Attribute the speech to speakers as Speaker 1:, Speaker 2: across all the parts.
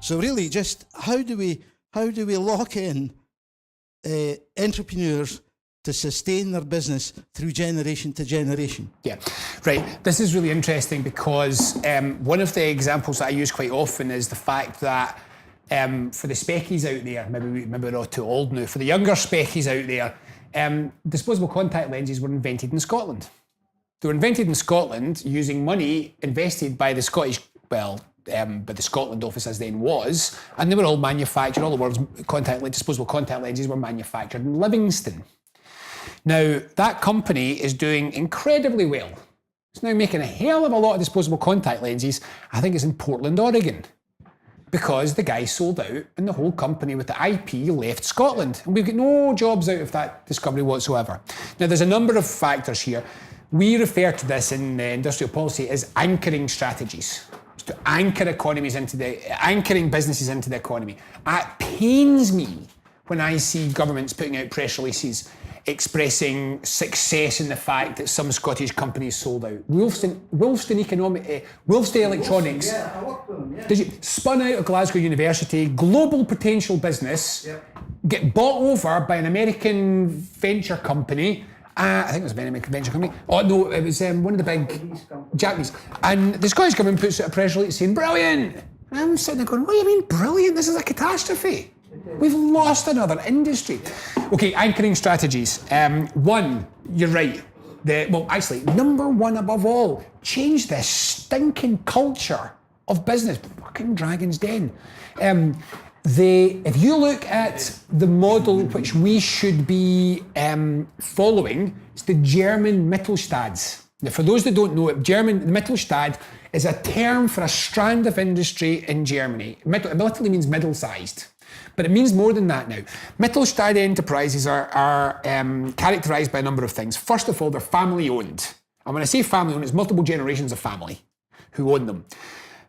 Speaker 1: So really, just how do we lock in entrepreneurs to sustain their business through generation to generation?
Speaker 2: Yeah, right. This is really interesting because one of the examples that I use quite often is the fact that for the species out there, maybe we're not too old now, for the younger species out there, disposable contact lenses were invented in Scotland. They were invented in Scotland using money invested by the Scottish, but the Scotland office as then was, and they were all manufactured, all the world's disposable contact lenses were manufactured in Livingston. Now, that company is doing incredibly well. It's now making a hell of a lot of disposable contact lenses. I think it's in Portland, Oregon, because the guy sold out and the whole company with the IP left Scotland. And we've got no jobs out of that discovery whatsoever. Now, there's a number of factors here. We refer to this in industrial policy as anchoring strategies. To anchor anchoring businesses into the economy. It pains me when I see governments putting out press releases expressing success in the fact that some Scottish companies sold out. Wolfston Electronics.
Speaker 1: Yeah, I worked with them, yeah.
Speaker 2: Did you spun out of Glasgow University, global potential business, get bought over by an American venture company. I think it was a American venture company. Oh no, it was one of the big Japanese. And the Scottish government puts out a press release saying, brilliant! And I'm sitting there going, what do you mean brilliant? This is a catastrophe. We've lost another industry. Okay, anchoring strategies. One, you're right. Number one above all, change this stinking culture of business. Fucking Dragon's Den. If you look at the model which we should be following, it's the German Mittelstand. Now, for those that don't know it, the Mittelstand is a term for a strand of industry in Germany. It literally means middle-sized, but it means more than that now. Mittelstand enterprises are characterised by a number of things. First of all, they're family-owned. And when I say family-owned, it's multiple generations of family who own them.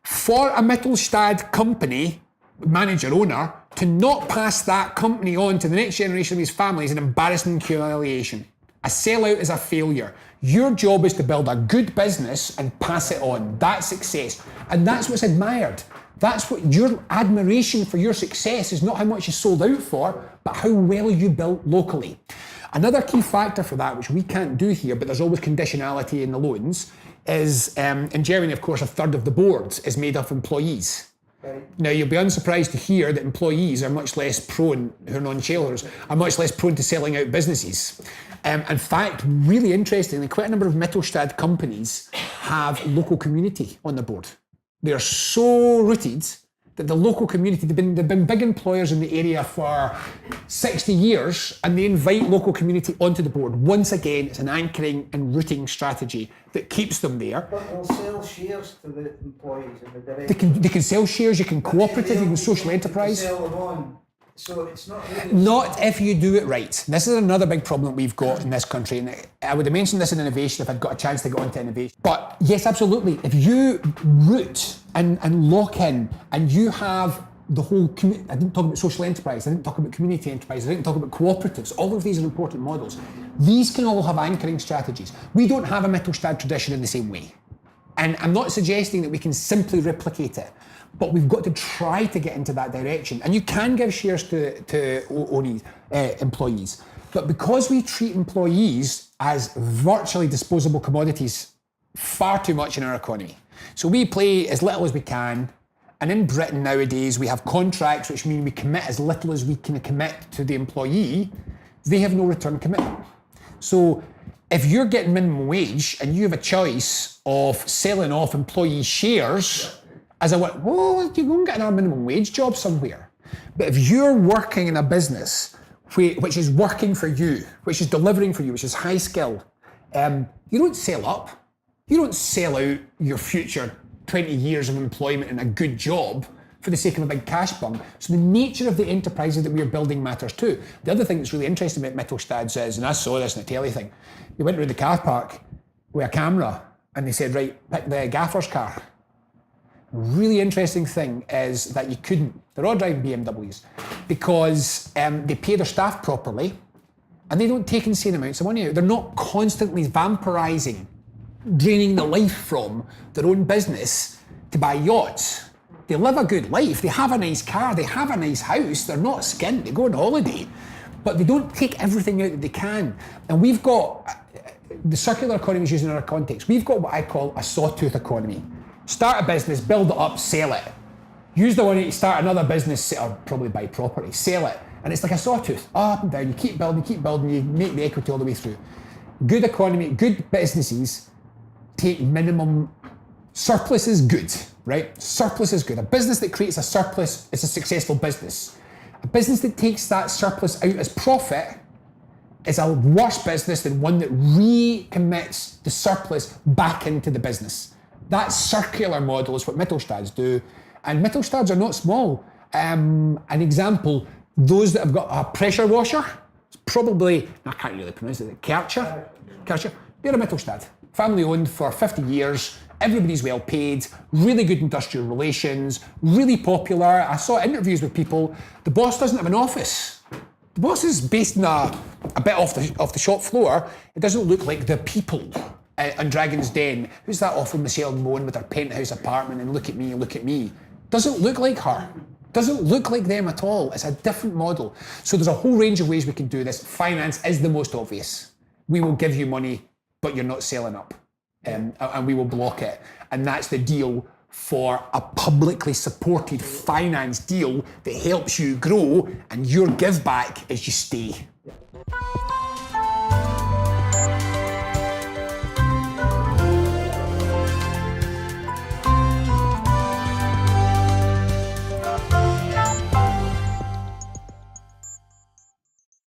Speaker 2: For a Mittelstand company, manager, owner, to not pass that company on to the next generation of his family is an embarrassment and humiliation. A sellout is a failure. Your job is to build a good business and pass it on. That's success. And that's what's admired. That's what your admiration for your success is, not how much you sold out for, but how well you built locally. Another key factor for that, which we can't do here, but there's always conditionality in the loans, is in Germany, of course, a third of the board is made up of employees. Now, you'll be unsurprised to hear that employees are much less prone, who are non-shareholders, are much less prone to selling out businesses. In fact, really interestingly, quite a number of Mittelstand companies have local community on the board. They are so rooted that the local community, they've been big employers in the area for 60 years, and they invite local community onto the board. Once again, it's an anchoring and rooting strategy that keeps them there.
Speaker 1: But they'll sell shares to the employees and the directors.
Speaker 2: They can sell shares, you can cooperative, you can social enterprise.
Speaker 1: Sell them on. So it's not really...
Speaker 2: Not if you do it right. This is another big problem that we've got in this country, and I would have mentioned this in innovation if I'd got a chance to get onto innovation. But yes, absolutely. If you root and lock in, and you have the whole community, I didn't talk about social enterprise, I didn't talk about community enterprise, I didn't talk about cooperatives, all of these are important models. These can all have anchoring strategies. We don't have a Mittelstand tradition in the same way. And I'm not suggesting that we can simply replicate it, but we've got to try to get into that direction. And you can give shares to employees. But because we treat employees as virtually disposable commodities far too much in our economy, so we play as little as we can. And in Britain nowadays, we have contracts which mean we commit as little as we can commit to the employee. They have no return commitment. So if you're getting minimum wage and you have a choice of selling off employee shares, as I went, well, you go and get another minimum wage job somewhere. But if you're working in a business which is working for you, which is delivering for you, which is high skill, you don't sell up. You don't sell out your future 20 years of employment in a good job for the sake of a big cash bump. So the nature of the enterprises that we're building matters too. The other thing that's really interesting about Mittelstand is, and I saw this in a telly thing, they went around the car park with a camera and they said, right, pick the gaffer's car. Really interesting thing is that you couldn't. They're all driving BMWs because they pay their staff properly and they don't take insane amounts of money out. They're not constantly vampirising, draining the life from their own business to buy yachts. They live a good life. They have a nice car. They have a nice house. They're not skint. They go on holiday. But they don't take everything out that they can. And we've got, the circular economy is used in our context. We've got what I call a sawtooth economy. Start a business, build it up, sell it. Use the money to start another business, or probably buy property, sell it. And it's like a sawtooth, up and down. You keep building, you make the equity all the way through. Good economy, good businesses take minimum. Surplus is good, right? Surplus is good. A business that creates a surplus is a successful business. A business that takes that surplus out as profit is a worse business than one that recommits the surplus back into the business. That circular model is what Mittelstands do. And Mittelstands are not small. An example, those that have got a pressure washer, it's probably, I can't really pronounce it, Karcher? They're a Mittelstand. Family owned for 50 years. Everybody's well paid, really good industrial relations, really popular. I saw interviews with people. The boss doesn't have an office. The boss is based in a bit off the shop floor. It doesn't look like the people on Dragon's Den. Who's that awful Michelle Moan with her penthouse apartment and look at me. Doesn't look like her. Doesn't look like them at all. It's a different model. So there's a whole range of ways we can do this. Finance is the most obvious. We will give you money, but you're not selling up. And we will block it. And that's the deal for a publicly supported finance deal that helps you grow, and your give back is you stay.